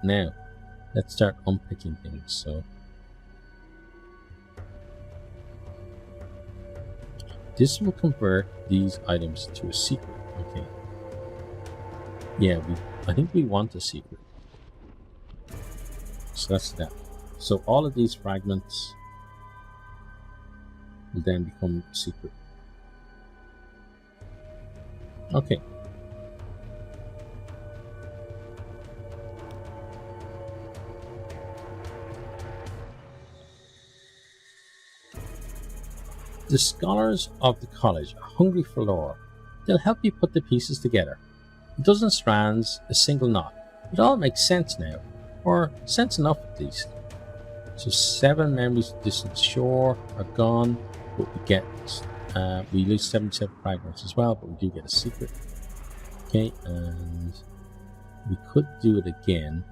now let's start unpicking things. So this will convert these items to a secret. Okay. Yeah, I think we want a secret. So that's that. So all of these fragments will then become secret. Okay. The scholars of the college are hungry for lore. They'll help you put the pieces together. A dozen strands, a single knot. It all makes sense now. Or sense enough at least. So 7 memories of distant shore are gone, but we lose 77 fragments as well, but we do get a secret. Okay, and we could do it again.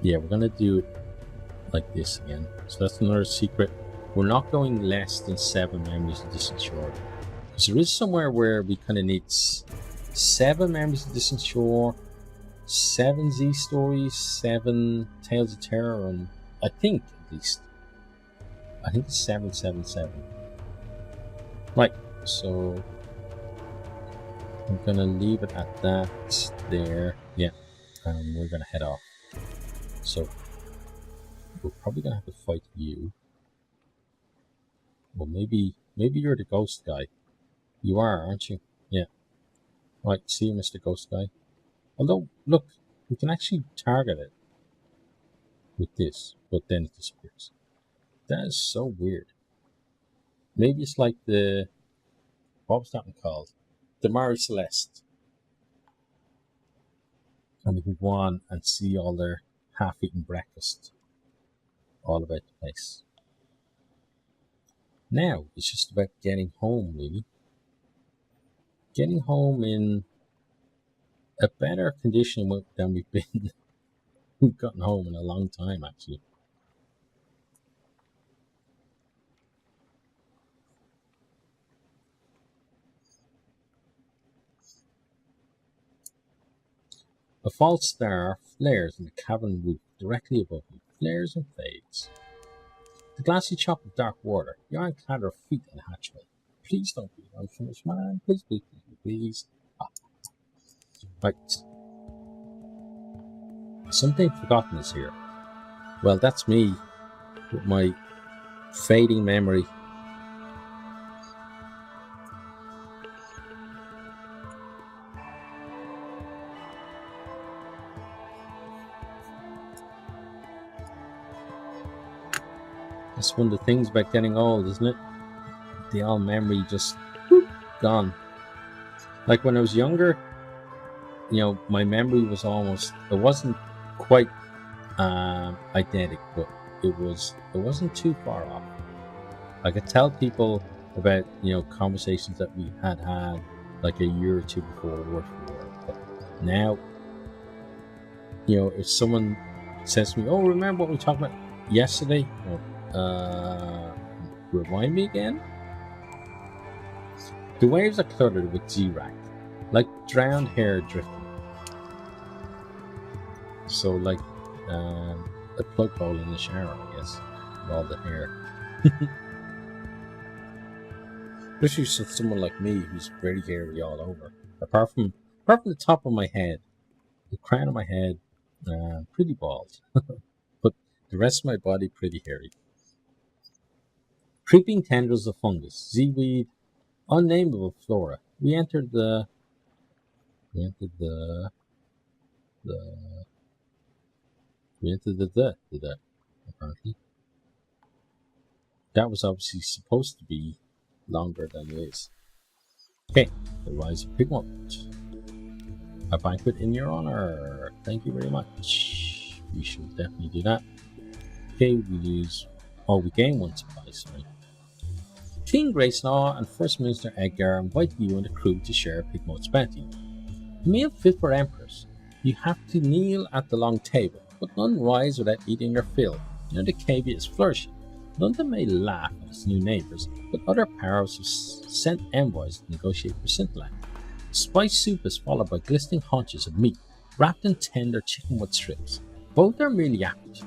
Yeah, we're gonna do it like this again. So that's another secret. We're not going less than 7 memories of distant shore. Because there is somewhere where we kind of need 7 memories of distant shore, 7 Z stories, 7 tales of terror, and I think at least. I think it's 777. Right, so I'm gonna leave it at that there. Yeah, and we're gonna head off. So we're probably gonna have to fight you. Well, maybe you're the ghost guy. You are, aren't you? Yeah. Right, see you, Mr. Ghost Guy. Although, look, we can actually target it with this, but then it disappears. That is so weird. Maybe it's like what was that one called? The Mare Celeste. And we can go on and see all their half-eaten breakfast all about the place. Now, it's just about getting home, really. Getting home in a better condition than we've been. We've gotten home in a long time, actually. A false star flares in the cavern roof directly above you, flares and fades. The glassy chop of dark water, the iron clatter of feet in the hatchway. Please don't be unfinished, man. Please, please, please, please. Ah. Right. Something forgotten is here. Well, that's me with my fading memory. That's one of the things about getting old, isn't it? The old memory just gone. Like when I was younger, my memory was it wasn't quite eidetic, but it wasn't too far off. I could tell people about conversations that we had like a year or two before World War. But now, if someone says to me, "Oh, remember what we talked about yesterday?" Remind me again? The waves are cluttered with Z-Rack, like drowned hair drifting. So like a plug hole in the shower, I guess, with all the hair. Especially for someone like me who's very hairy all over. Apart from the top of my head, the crown of my head, pretty bald. But the rest of my body pretty hairy. Creeping tendrils of fungus, seaweed, unnameable flora. We entered the apparently. That was obviously supposed to be longer than it is. Okay, the rise of Pigmont. A banquet in your honor. Thank you very much. We should definitely do that. Okay, we gain 1 supply, sorry. King Grayslaw and First Minister Edgar invite you and the crew to share Pigmont's bounty. A meal fit for emperors. You have to kneel at the long table, but none rise without eating their fill. The cavia is flourishing. London may laugh at its new neighbours, but other powers have sent envoys to negotiate for Scintilland. Spice soup is followed by glistening haunches of meat wrapped in tender chickenwood strips. Both are merely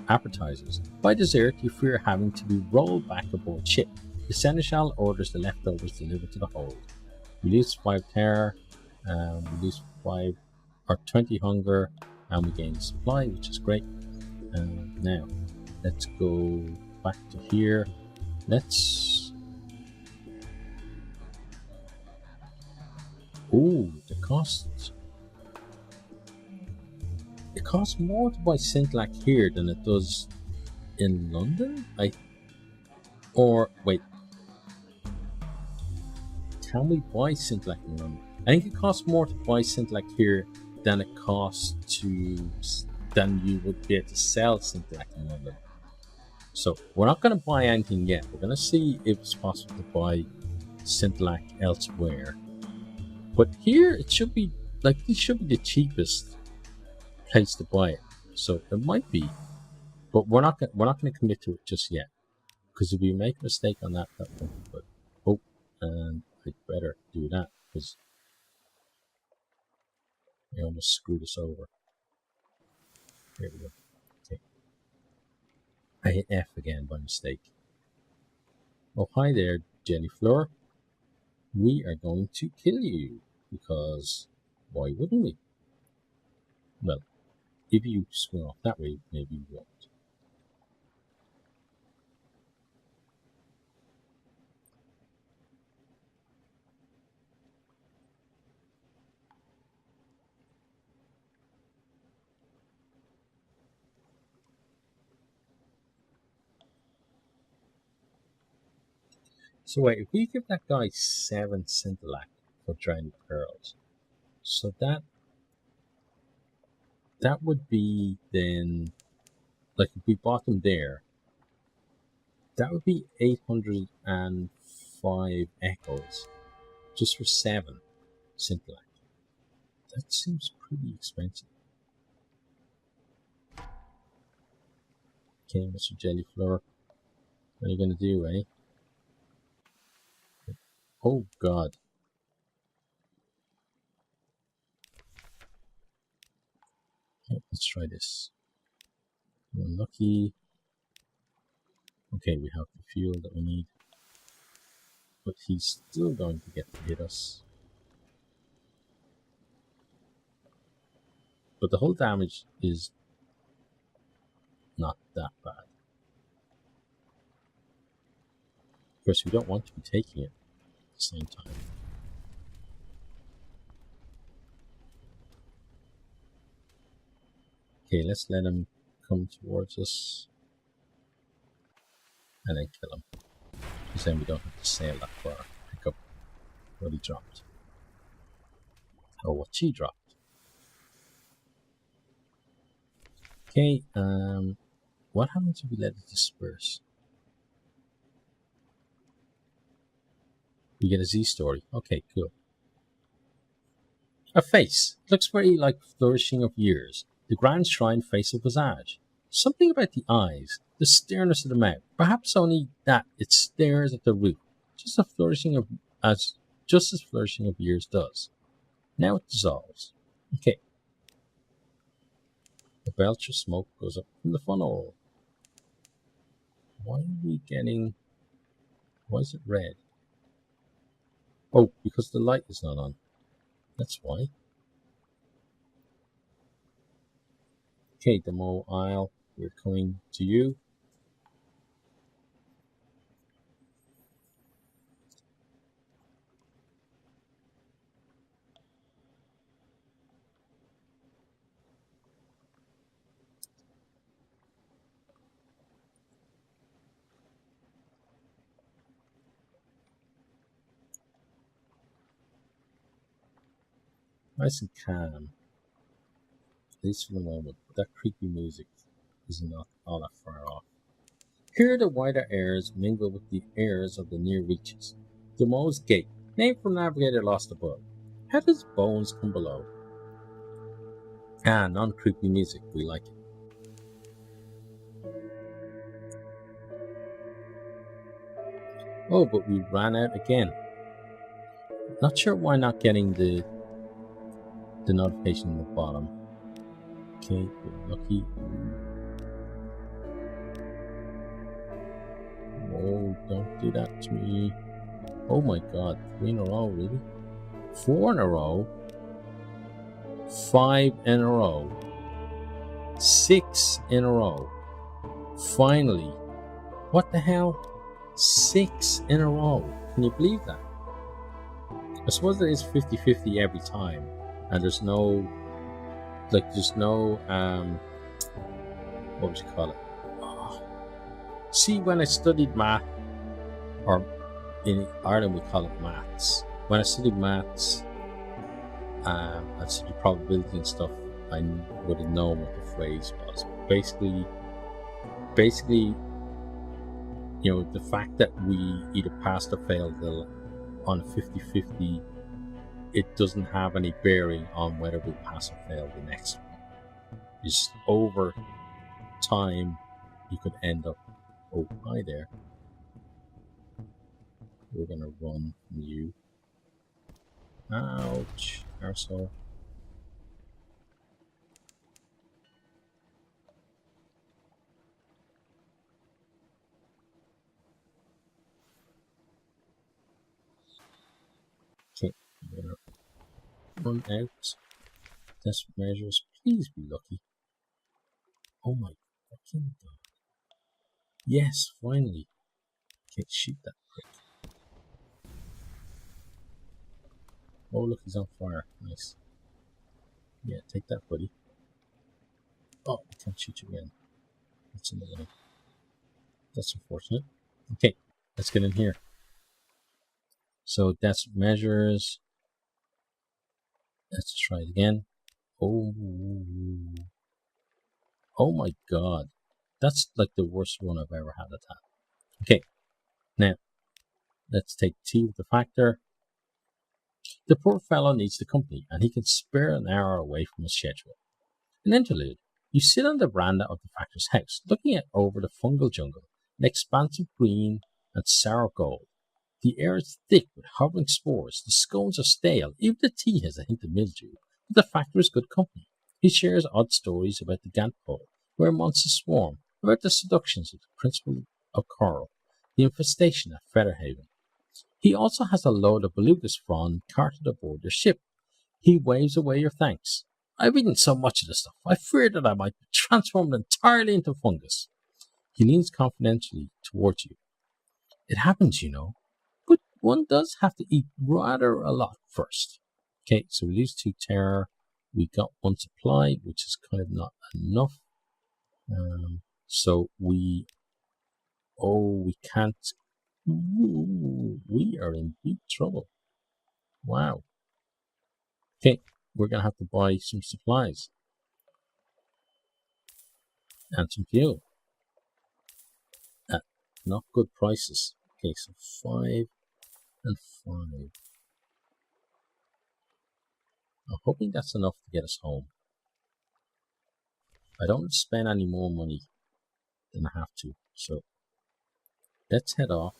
appetizers. By dessert, you fear having to be rolled back aboard ship. The seneschal orders the leftovers delivered to the hold. We lose 5 terror, we lose 5 or 20 hunger, and we gain supply, which is great. Now, let's go back to here. The cost. It costs more to buy Scintillac here than it does in London? Wait. Can we buy Scintillac in London? I think it costs more to buy Scintillac here than it costs than you would be able to sell Scintillac in London. So we're not going to buy anything yet. We're going to see if it's possible to buy Scintillac elsewhere. But here it should be this should be the cheapest place to buy it. So it might be, but we're not going to commit to it just yet, because if we make a mistake on that won't be good. Oh, and I'd better do that because I almost screwed us over. There we go. Okay. I hit F again by mistake. Oh, hi there, Jenny Fleur. We are going to kill you, because why wouldn't we? Well, if you swim off that way, maybe you won't. So wait, if we give that guy 7 Scintillac for drowning pearls, so that would be then, like if we bought them there, that would be 805 echoes just for 7 Scintillac. That seems pretty expensive. Okay, Mr. Jellyflower, what are you going to do, eh? Oh god. Okay, let's try this. Unlucky. Okay, we have the fuel that we need. But he's still going to get to hit us. But the whole damage is not that bad. Of course, we don't want to be taking it at the same time. Okay, let's let him come towards us. And then kill him. Because then we don't have to sail that far to pick up what he dropped. Or what she dropped. Okay, what happens if we let it disperse? We get a Z story. Okay, cool. A face. Looks very like flourishing of years. The grand shrine face of visage. Something about the eyes, the sternness of the mouth. Perhaps only that it stares at the roof. Just as flourishing of years does. Now it dissolves. Okay. The belch of smoke goes up from the funnel. Why is it red? Oh, because the light is not on. That's why. Okay, Demo Isle, we're coming to you. Nice and calm. At least for the moment. That creepy music is not all that far off. Here the wider airs mingle with the airs of the near reaches. Demo's Gate, named from navigator lost above. How does bones come below? Ah, non-creepy music, we like it. Oh, but we ran out again. Not sure why not getting the the notification on the bottom. Okay, we're lucky. Oh, don't do that to me. Oh my god, 3 in a row, really? 4 in a row? 5 in a row? 6 in a row? Finally. What the hell? 6 in a row. Can you believe that? I suppose there is 50-50 every time. And there's no... Like, there's no... what would you call it? Oh. See, when I studied math, or in Ireland we call it maths. When I studied maths, I studied probability and stuff, I would have known what the phrase was. Basically, you know, the fact that we either passed or failed on a 50-50, it doesn't have any bearing on whether we pass or fail the next one. Just over time, you could end up, oh, hi there. We're going to run from you. Ouch, arsehole. Okay, we're going to run out. Desperate measures, please be lucky. Oh my fucking god. Yes, finally. Okay, shoot that prick. Oh, look, he's on fire. Nice. Yeah, take that, buddy. Oh, I can't shoot you again. That's in the way. That's unfortunate. Okay, let's get in here. So that's measures. Let's try it again. Oh, oh my god. That's like the worst one I've ever had at that. Okay, now let's take tea with the factor. The poor fellow needs the company, and he can spare an hour away from his schedule. An interlude. You sit on the veranda of the factor's house, looking out over the fungal jungle, an expanse of green and sour gold. The air is thick with hovering spores, the scones are stale, even the tea has a hint of mildew, but the factor is good company. He shares odd stories about the Gant Pole, where monsters swarm, about the seductions of the principal of coral, the infestation at Featherhaven. He also has a load of belugas prawn carted aboard their ship. He waves away your thanks. I've eaten so much of this stuff, I feared that I might be transformed entirely into fungus. He leans confidentially towards you. It happens, you know, but one does have to eat rather a lot first. Okay, so we lose 2 terror. We got 1 supply, which is kind of not enough. So we... Oh, we can't... Ooh, we are in deep trouble. Wow. Okay, we're going to have to buy some supplies. And some fuel. At not good prices. Okay, so 5 and 5. I'm hoping that's enough to get us home. I don't spend any more money than I have to, so let's head off.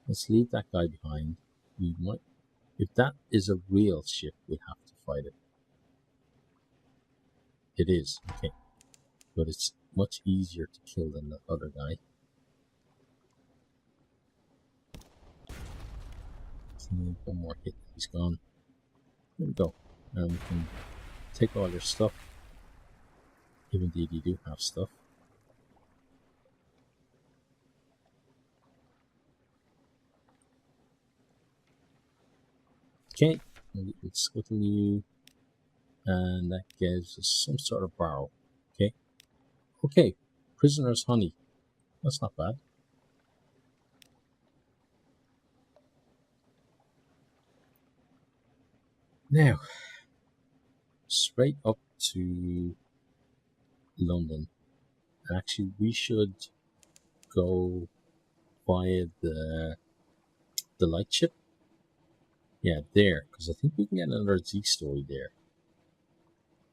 Let's leave that guy behind. We might, if that is a real ship, we have to fight it. It is, okay, but it's much easier to kill than the other guy. Okay, 1 more hit, he's gone. There we go. And we can take all your stuff. If indeed you do have stuff. Okay, let's scuttle you. And that gives us some sort of barrel. Okay. Okay, prisoner's honey. That's not bad. Now, straight up to London. Actually, we should go via the lightship. Yeah, there, because I think we can get another Z story there.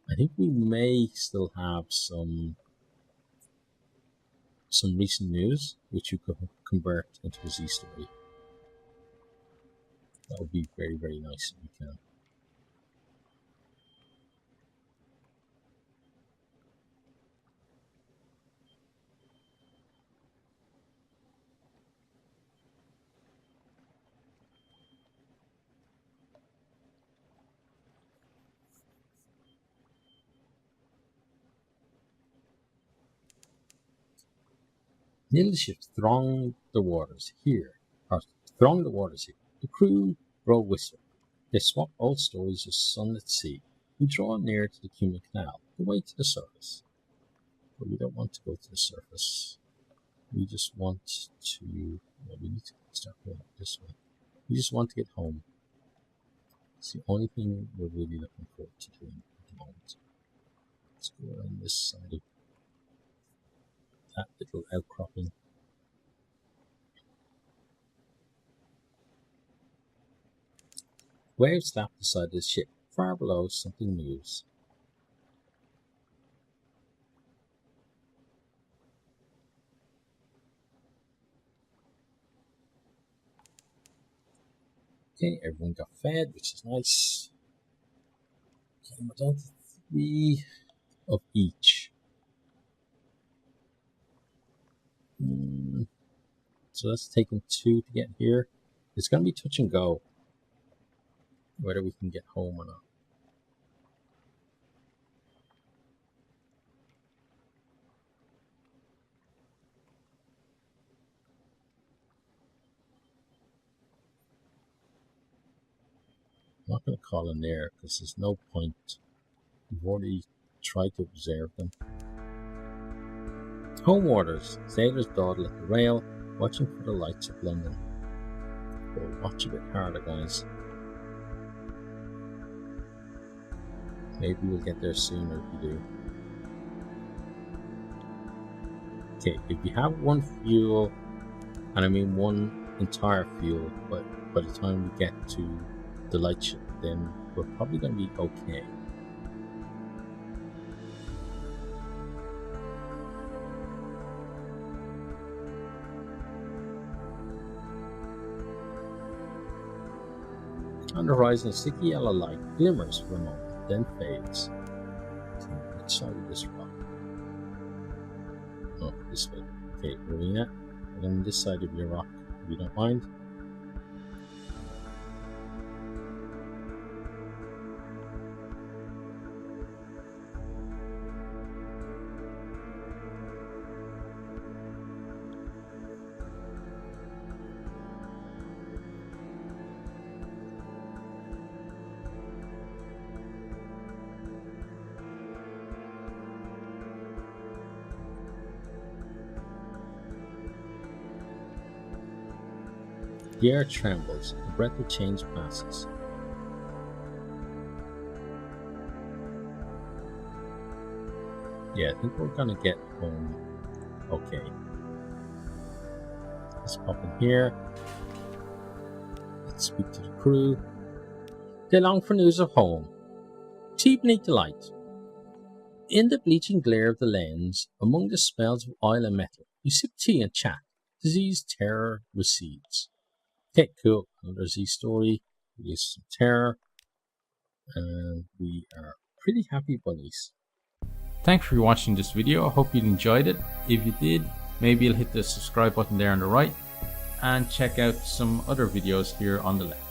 I think we may still have some recent news which you could convert into a Z story. That would be very, very nice if we can. Little ships throng the waters here. The crew blow whistle. They swap old stories of Sunless Sea. We draw near to the Cumin Canal, the way to the surface. But we don't want to go to the surface. We just want to... Well, we need to start going this way. We just want to get home. It's the only thing we're really looking forward to doing at the moment. Let's go around this side of that little outcropping. Waves lap the side of the ship. Far below, something moves. Okay, everyone got fed, which is nice. Okay, we're down to 3 of each. So that's taking 2 to get here. It's going to be touch and go whether we can get home or not. I'm not going to call in there because there's no point. We've already tried to observe them. Home waters. Sailors dawdle at the rail, watching for the lights of London. We'll watch a bit harder, guys. Maybe we'll get there sooner if we do. Okay, if we have 1 fuel, and I mean 1 entire fuel, but by the time we get to the lightship, then we're probably going to be okay. On the horizon, a sticky yellow light glimmers for a moment, then fades. So which side of this rock? Oh, this way. Okay, Rowena, and then this side of your rock, if you don't mind. The air trembles, a breath of change passes. Yeah, I think we're gonna get home okay. Let's pop in here. Let's speak to the crew. They long for news of home. Tea beneath the light. In the bleaching glare of the lens, among the smells of oil and metal, we sip tea and chat. Disease, terror recedes. Okay, cool. Another Z story. We use some terror. And we are pretty happy bunnies. Thanks for watching this video. I hope you enjoyed it. If you did, maybe you'll hit the subscribe button there on the right and check out some other videos here on the left.